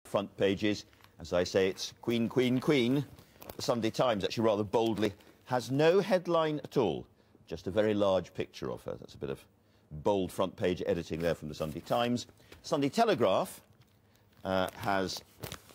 front pages. As I say, it's Queen, Queen, Queen. The Sunday Times, actually rather boldly, has no headline at all, just a very large picture of her. That's a bit of bold front page editing there from the Sunday Times. Sunday Telegraph has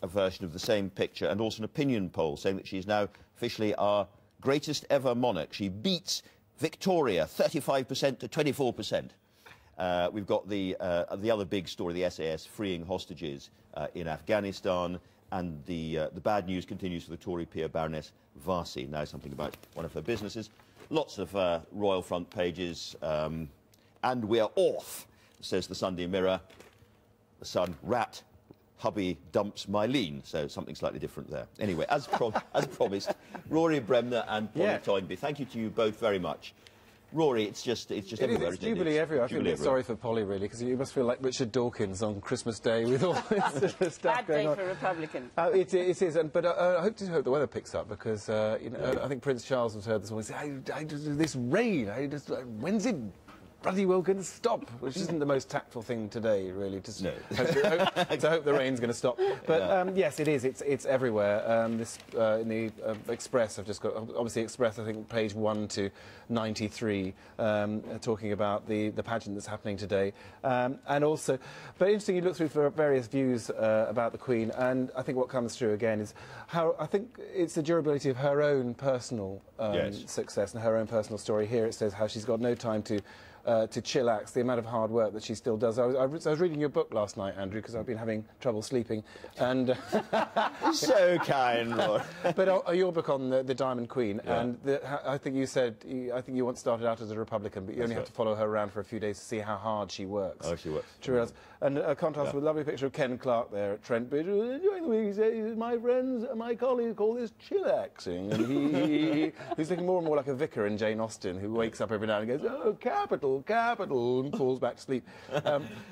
a version of the same picture and also an opinion poll saying that she's now officially our greatest ever monarch. She beats Victoria 35% to 24%. We've got the other big story, the SAS freeing hostages in Afghanistan, and the bad news continues for the Tory peer Baroness Varsi. Now something about one of her businesses. Lots of royal front pages, and we're off, says the Sunday Mirror. The Sun, rat, hubby dumps Mylene, so something slightly different there. Anyway, as promised, Rory Bremner and Polly Toynbee, thank you to you both very much. Rory, it's just everywhere. It's Jubilee everywhere. I feel a bit sorry for Polly, really, because you must feel like Richard Dawkins on Christmas Day with all this sort of stuff going on. Bad day for Republicans. It is, but I hope the weather picks up, because you know, I think Prince Charles was heard this morning say, this rain, when's it bloody well going to stop? Which isn't the most tactful thing today, really, to hope the rain's going to stop. But yes, it is. It's everywhere. In the Express, I've just got, obviously Express, I think, page 1 to 93, talking about the pageant that's happening today. And also, but interesting, you look through various views about the Queen, and I think what comes through again is how, I think it's the durability of her own personal success and her own personal story. Here it says how she's got no time to chillax, the amount of hard work that she still does. I was reading your book last night, Andrew, because I've been having trouble sleeping. And so kind, Lord. But your book on the Diamond Queen, and I think you said, I think you once started out as a Republican, but you only have to follow her around for a few days to see how hard she works. Oh, she works. And a contrast with a lovely picture of Ken Clarke there at Trent Bridge. During the week, he says, my friends, my colleagues call this chillaxing. And he's looking more and more like a vicar in Jane Austen, who wakes up every now and goes, oh, capital, and falls back to sleep.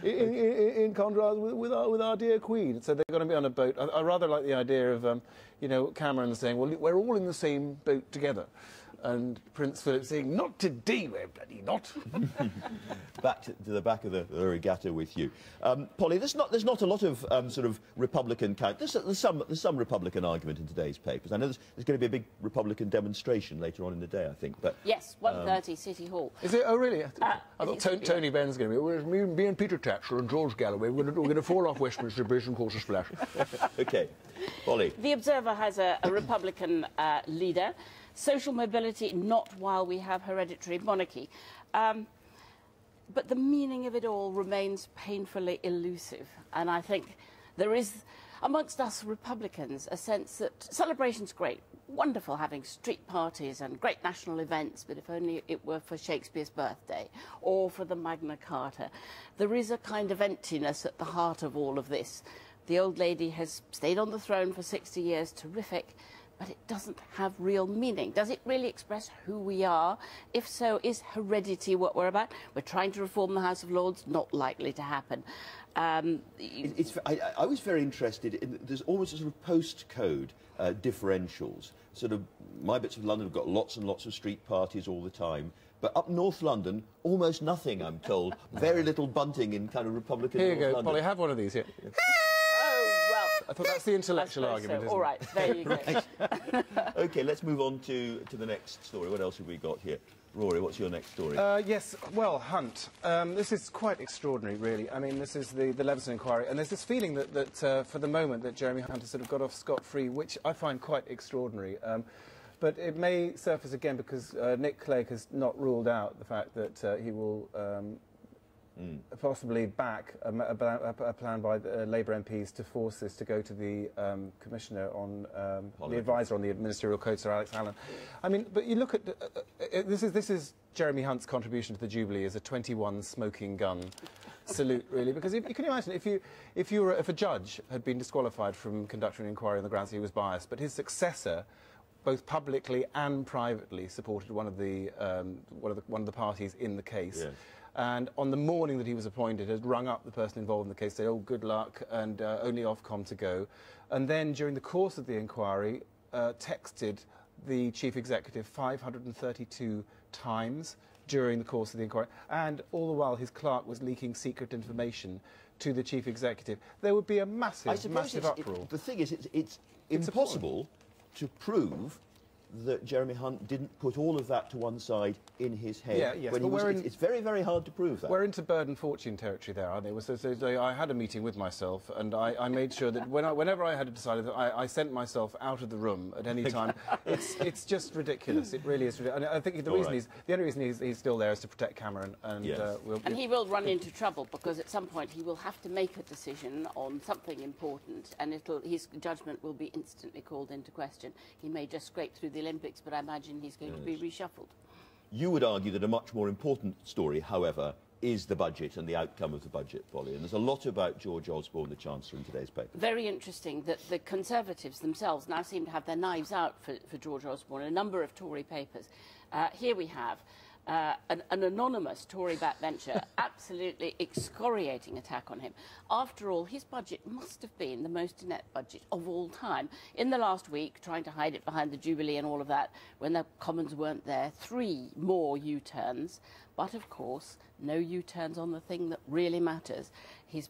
In contrast with our dear Queen. So they're going to be on a boat. I rather like the idea of, you know, Cameron saying, well, we're all in the same boat together. And Prince Philip saying, not today, we're bloody not. Back to the back of the regatta with you. Polly, there's not a lot of sort of Republican there's some Republican argument in today's papers. I know there's going to be a big Republican demonstration later on in the day, I think. But yes, 1:30 City Hall. Is it? Oh, really? I thought Tony Benn's going to be. Well, me and Peter Tatchell and George Galloway, we're going to fall off Westminster Bridge and cause a splash. OK. Polly. The Observer has a Republican leader. Social mobility, not while we have hereditary monarchy. But the meaning of it all remains painfully elusive. And I think there is, amongst us Republicans, a sense that celebration's great, wonderful having street parties and great national events, but if only it were for Shakespeare's birthday or for the Magna Carta. There is a kind of emptiness at the heart of all of this. The old lady has stayed on the throne for 60 years, terrific, but it doesn't have real meaning. Does it really express who we are? If so, is heredity what we're about? We're trying to reform the House of Lords, not likely to happen. I was very interested in, there's almost a sort of postcode differentials. Sort of, my bits of London have got lots and lots of street parties all the time. But up North London, almost nothing, I'm told. Very little bunting in kind of Republican Here you North go, London. Polly, have one of these here. I thought that's the intellectual argument, isn't it? All right, there you go. OK, let's move on to the next story. What else have we got here? Rory, what's your next story? Yes, well, Hunt. This is quite extraordinary, really. I mean, this is the Leveson inquiry, and there's this feeling that for the moment, that Jeremy Hunt has sort of got off scot-free, which I find quite extraordinary. But it may surface again because Nick Clegg has not ruled out the fact that he will possibly back a plan by the Labour MPs to force this to go to the Commissioner on the advisor on the Ministerial Code, Sir Alex Allen. I mean, but you look at this is Jeremy Hunt's contribution to the Jubilee as a 21 smoking gun salute, really, because you can imagine if a judge had been disqualified from conducting an inquiry on the grounds he was biased, but his successor both publicly and privately supported one of the parties in the case. Yes. And on the morning that he was appointed, had rung up the person involved in the case, said, oh, good luck, and only Ofcom to go. And then, during the course of the inquiry, texted the Chief Executive 532 times during the course of the inquiry. And all the while, his clerk was leaking secret information to the chief executive, there would be a massive, massive it's, uproar. the thing is, it's impossible to prove that Jeremy Hunt didn't put all of that to one side in his head. Yeah, yes, when it's very, very hard to prove that. We're into bird and fortune territory there, aren't we? So I had a meeting with myself, and I made sure that whenever I had decided that I sent myself out of the room at any time. It's just ridiculous. It really is ridiculous. And I think the only reason he's still there is to protect Cameron. And, yes. And he will run into trouble, because at some point he will have to make a decision on something important, and his judgment will be instantly called into question. He may just scrape through the Olympics, but I imagine he's going to be reshuffled. You would argue that a much more important story, however, is the budget and the outcome of the budget, Polly. And there's a lot about George Osborne, the Chancellor, in today's paper. Very interesting that the Conservatives themselves now seem to have their knives out for George Osborne. A number of Tory papers. Here we have an anonymous Tory backbencher absolutely excoriating attack on him. After all, his budget must have been the most inept budget of all time. In the last week, trying to hide it behind the Jubilee and all of that, when the Commons weren't there, 3 more U-turns. But, of course, no U-turns on the thing that really matters. His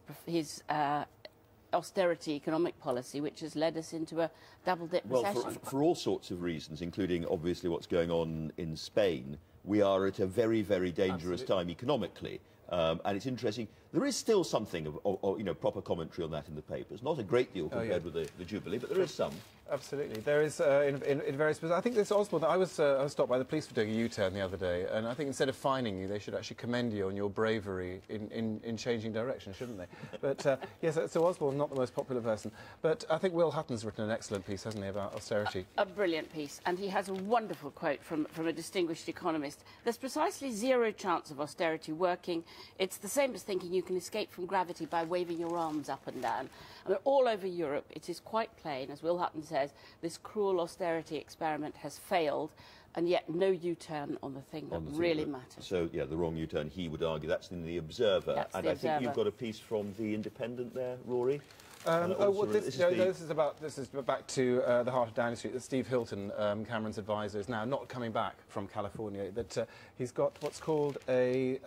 austerity economic policy, which has led us into a double-dip recession. Well, for all sorts of reasons, including, obviously, what's going on in Spain, we are at a very, very dangerous time economically. And it's interesting. There is still something of proper commentary on that in the papers. Not a great deal compared with the Jubilee, but there is some. Absolutely. There is, in various places. I think this Osborne, I was stopped by the police for doing a U-turn the other day, and I think instead of fining you, they should actually commend you on your bravery in changing direction, shouldn't they? But, yes, so Osborne, not the most popular person. But I think Will Hutton's written an excellent piece, hasn't he, about austerity? A brilliant piece, and he has a wonderful quote from a distinguished economist. There's precisely 0 chance of austerity working. It's the same as thinking you can escape from gravity by waving your arms up and down. I mean, all over Europe, it is quite plain, as Will Hutton says, this cruel austerity experiment has failed, and yet no U-turn on the thing that really matters. So, yeah, the wrong U-turn, he would argue. That's in The Observer. And I think you've got a piece from The Independent there, Rory. This is back to the heart of Downing Street. That Steve Hilton, Cameron's advisor, is now not coming back from California. That he's got what's called an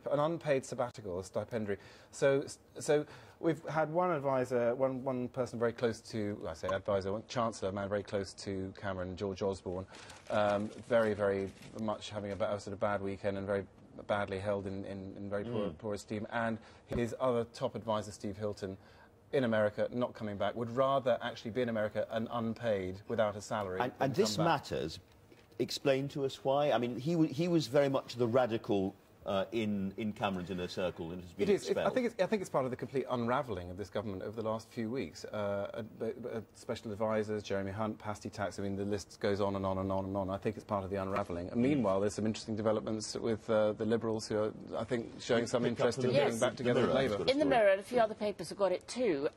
unpaid sabbatical, a stipendiary. So we've had one advisor, one person very close to, I say advisor, one chancellor, a man very close to Cameron, George Osborne, very, very much having a sort of bad weekend and very badly held in very poor esteem, and his other top advisor, Steve Hilton, in America, not coming back, would rather actually be in America and unpaid without a salary. And this matters. Explain to us why. I mean, he was very much the radical in Cameron's inner circle and has been expelled. I think it's part of the complete unravelling of this government over the last few weeks. Special advisors, Jeremy Hunt, pasty tax, I mean, the list goes on and on and on and on. I think it's part of the unravelling. And meanwhile, there's some interesting developments with the Liberals who are, I think, showing some interest in getting back together with Labour. In the Mirror, and a few other papers have got it too.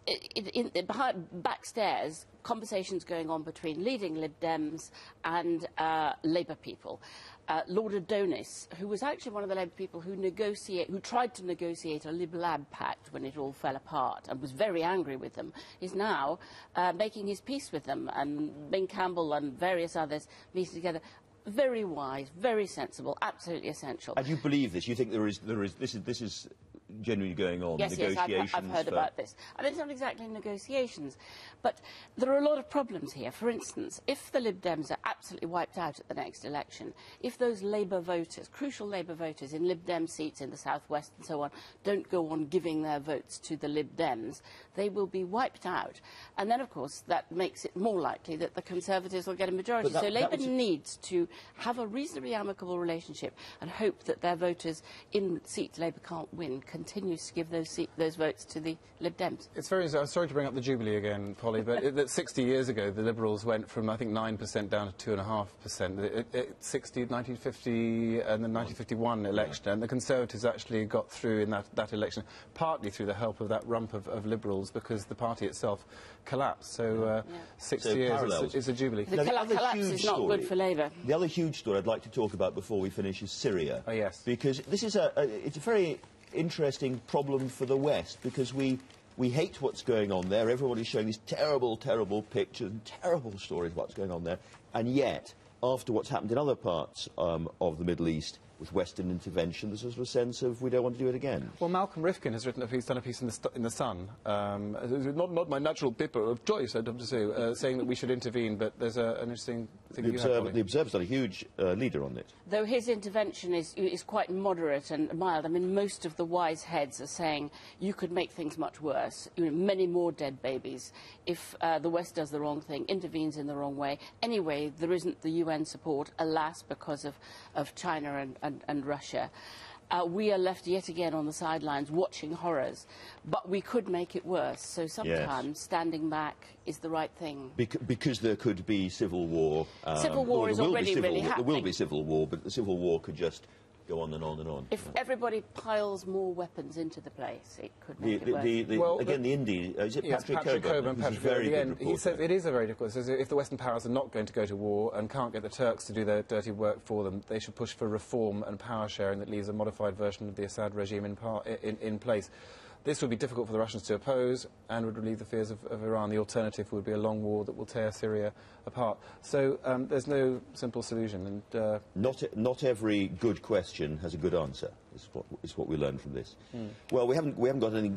Backstairs, conversations going on between leading Lib Dems and Labour people. Lord Adonis, who was actually one of the Labour people who tried to negotiate a Lib-Lab pact when it all fell apart and was very angry with them, is now making his peace with them, and Bing Campbell and various others meeting together. Very wise, very sensible, absolutely essential. And you believe this? You think this is genuinely going on? Yes, I've heard about this. I mean, it's not exactly negotiations, but there are a lot of problems here. For instance, if the Lib Dems are absolutely wiped out at the next election, if those Labour voters, crucial Labour voters in Lib Dem seats in the southwest and so on, don't go on giving their votes to the Lib Dems, they will be wiped out. And then, of course, that makes it more likely that the Conservatives will get a majority. So Labour needs to have a reasonably amicable relationship and hope that their voters in seats Labour can't win continues to give those votes to the Lib Dems. It's very... I'm sorry to bring up the Jubilee again, Polly, but 60 years ago, the Liberals went from, I think, 9% down to 2.5%. 1950 and the 1951 election, and the Conservatives actually got through in that election, partly through the help of that rump of Liberals, because the party itself collapsed. So 60 years is a Jubilee. The collapse is not good for Labour. The other huge story I'd like to talk about before we finish is Syria. Oh, yes. Because this is it's a very interesting problem for the West, because we hate what's going on there. Everybody's showing these terrible, terrible pictures and terrible stories of what's going on there. And yet, after what's happened in other parts of the Middle East, with Western intervention, there's a sort of sense of we don't want to do it again. Well, Malcolm Rifkin has written done a piece in the Sun, not my natural paper of choice, I'd have to say, saying that we should intervene, but there's an interesting thing The Observer's got a huge leader on it. Though his intervention is quite moderate and mild. I mean, most of the wise heads are saying you could make things much worse. You know, many more dead babies if the West does the wrong thing, intervenes in the wrong way. Anyway, there isn't the UN support, alas, because of China and Russia. We are left yet again on the sidelines watching horrors, but we could make it worse. So sometimes standing back is the right thing. Because there could be civil war. Civil war is already really happening. There will be civil war, but the civil war could just go on and on and on. If everybody piles more weapons into the place, it could make it worse. Well, again, the Indie, is it yes, Patrick Coburn? Patrick Coburn, he says it is a very difficult. He says if the Western powers are not going to go to war and can't get the Turks to do their dirty work for them, they should push for reform and power sharing that leaves a modified version of the Assad regime in place. This would be difficult for the Russians to oppose and would relieve the fears of Iran. The alternative would be a long war that will tear Syria apart. So there's no simple solution. And not every good question has a good answer. Is what we learned from this. Well, we haven't got any